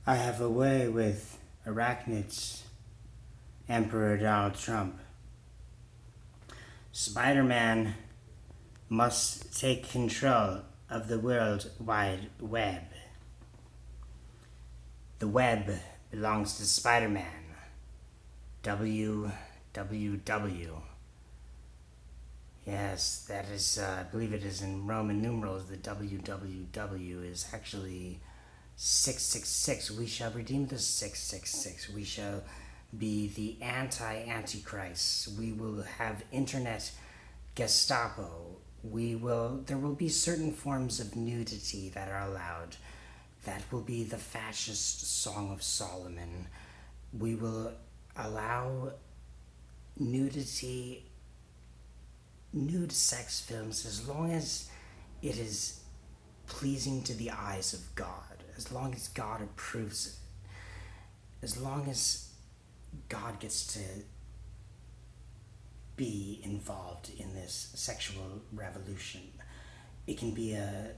I have a way with arachnids, Emperor Donald Trump. Spider-Man must take control of the World Wide Web. The web belongs to Spider-Man. WWW. Yes, that is, I believe it is in Roman numerals. The WWW is actually 666. We shall redeem the 666. We shall be the anti-Antichrist. We will have internet Gestapo. There will be certain forms of nudity that are allowed. That will be the fascist Song of Solomon. We will allow nudity, nude sex films, as long as it is pleasing to the eyes of God, as long as God approves it, as long as God gets to be involved in this sexual revolution. It can be a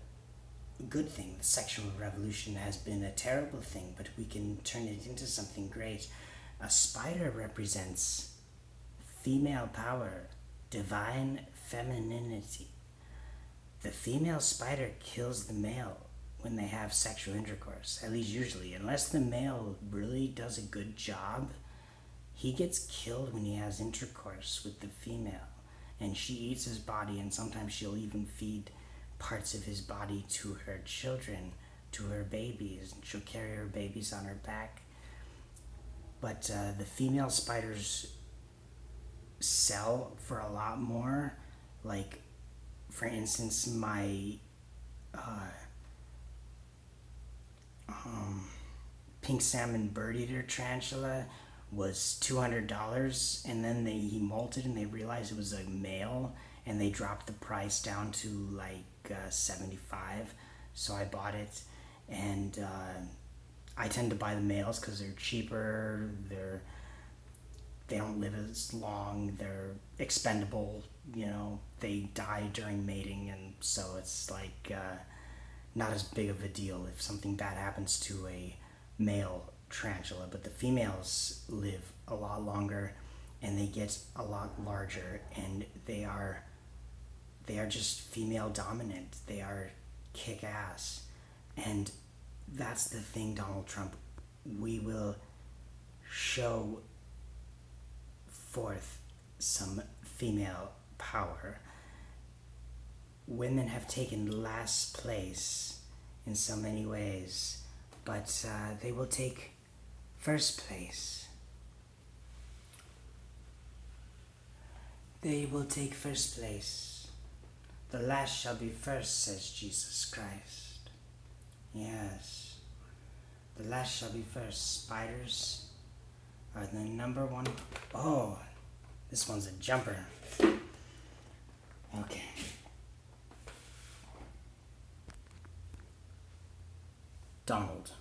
good thing. The sexual revolution has been a terrible thing, but we can turn it into something great. A spider represents female power, divine femininity. The female spider kills the male when they have sexual intercourse, at least usually. Unless the male really does a good job, he gets killed when he has intercourse with the female. And she eats his body, and sometimes she'll even feed parts of his body to her children, to her babies, and she'll carry her babies on her back. But the female spiders sell for a lot more. Like, for instance, my pink salmon bird eater tarantula was $200, and then he molted and they realized it was a male, and they dropped the price down to like 75. So I bought it, and I tend to buy the males because they're cheaper. They don't live as long. They're expendable. They die during mating, and so it's like not as big of a deal if something bad happens to a male tarantula. But the females live a lot longer, and they get a lot larger, and they are just female dominant. They are kick ass. And that's the thing, Donald Trump. We will show forth some female power. Women have taken last place in so many ways, but they will take first place. They will take first place. The last shall be first, says Jesus Christ. Yes, the last shall be first. Spiders are the number one. Oh, this one's a jumper. Okay. Donald,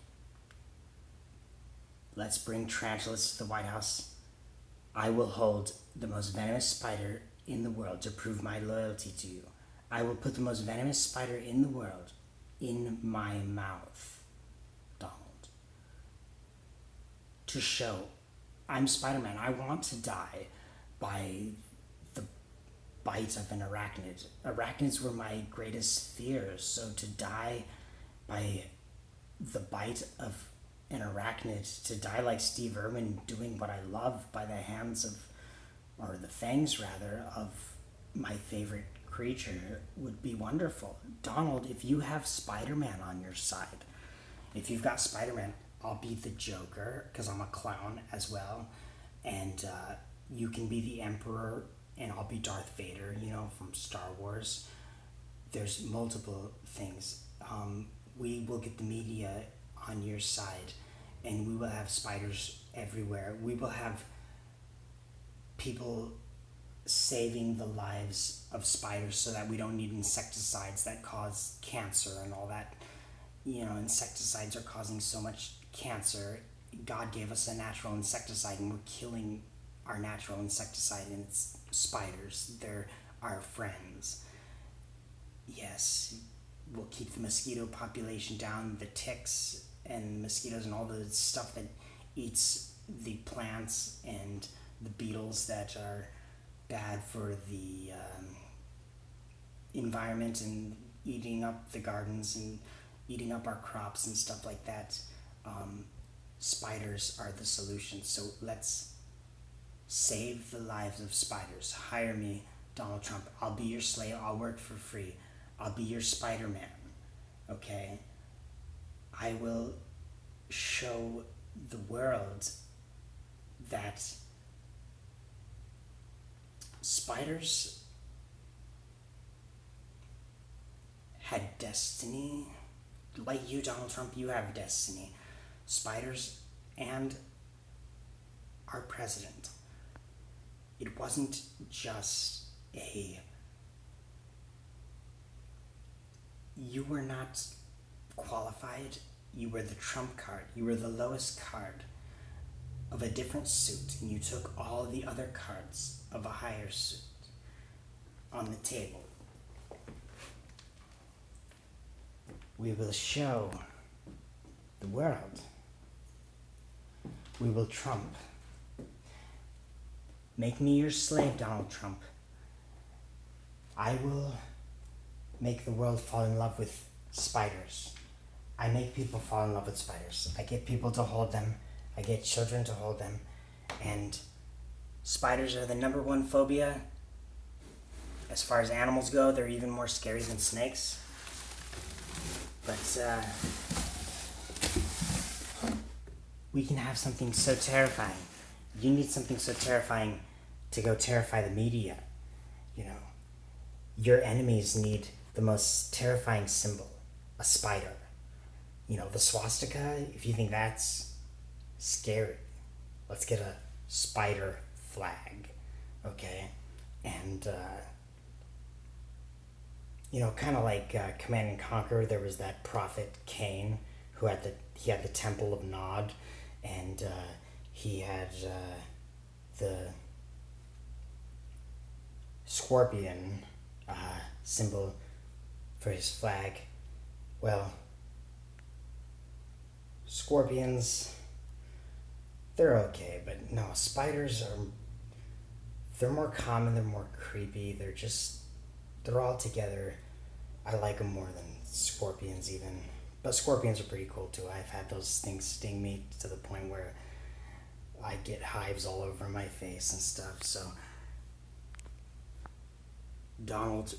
let's bring tarantulas to the White House. I will hold the most venomous spider in the world to prove my loyalty to you. I will put the most venomous spider in the world in my mouth, Donald, to show I'm Spider-Man. I want to die by the bite of an arachnid. Arachnids were my greatest fears, so to die by the bite of an arachnid, to die like Steve Irwin doing what I love by the hands of, or the fangs rather, of my favorite creature would be wonderful. Donald, if you have Spider-Man on your side, if you've got Spider-Man, I'll be the Joker, because I'm a clown as well, and you can be the Emperor, and I'll be Darth Vader, from Star Wars. There's multiple things. We will get the media on your side, and we will have spiders everywhere. We will have people saving the lives of spiders so that we don't need insecticides that cause cancer and all that. Insecticides are causing so much cancer. God gave us a natural insecticide, and we're killing our natural insecticide, and it's spiders. They're our friends. Yes, we'll keep the mosquito population down, the ticks, and mosquitoes and all the stuff that eats the plants and the beetles that are bad for the environment and eating up the gardens and eating up our crops and stuff like that. Spiders are the solution. So let's save the lives of spiders. Hire me, Donald Trump. I'll be your slave. I'll work for free. I'll be your Spider-Man. Okay? I will show the world that spiders had destiny. Like you, Donald Trump, you have destiny. Spiders and our president. It wasn't just you were not qualified. You were the trump card. You were the lowest card of a different suit, and you took all the other cards of a higher suit on the table. We will show the world. We will trump. Make me your slave, Donald Trump. I will make the world fall in love with spiders. I make people fall in love with spiders. I get people to hold them. I get children to hold them. And spiders are the number one phobia. As far as animals go, they're even more scary than snakes. But we can have something so terrifying. You need something so terrifying to go terrify the media. You know, your enemies need the most terrifying symbol, a spider. You know, the swastika, if you think that's scary, let's get a spider flag, okay? And, you know, kind of like Command and Conquer, there was that prophet Cain who had the Temple of Nod, and he had the scorpion symbol for his flag. Well, scorpions, they're okay, but no, spiders they're more common, they're more creepy, they're all together. I like them more than scorpions even, but scorpions are pretty cool too. I've had those things sting me to the point where I get hives all over my face and stuff. So Donald,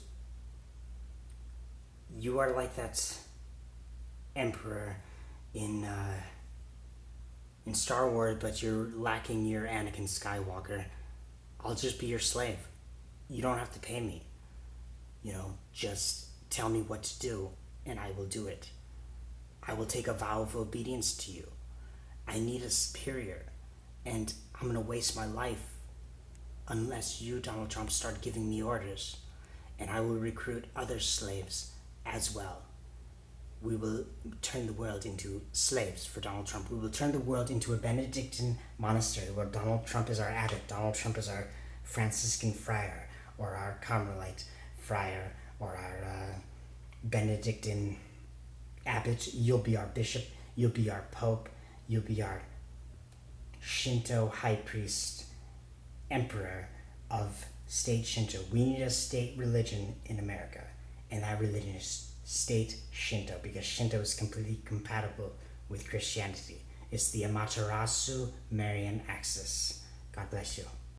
you are like that emperor in Star Wars, but you're lacking your Anakin Skywalker. I'll just be your slave. You don't have to pay me. You know, just tell me what to do, and I will do it. I will take a vow of obedience to you. I need a superior, and I'm gonna waste my life unless you, Donald Trump, start giving me orders, and I will recruit other slaves as well. We will turn the world into slaves for Donald Trump. We will turn the world into a Benedictine monastery where Donald Trump is our abbot, Donald Trump is our Franciscan friar, or our Carmelite friar, or our Benedictine abbot. You'll be our bishop, you'll be our pope, you'll be our Shinto high priest, emperor of state Shinto. We need a state religion in America, and that religion is state Shinto, because Shinto is completely compatible with Christianity. It's the Amaterasu Marian axis. God bless you.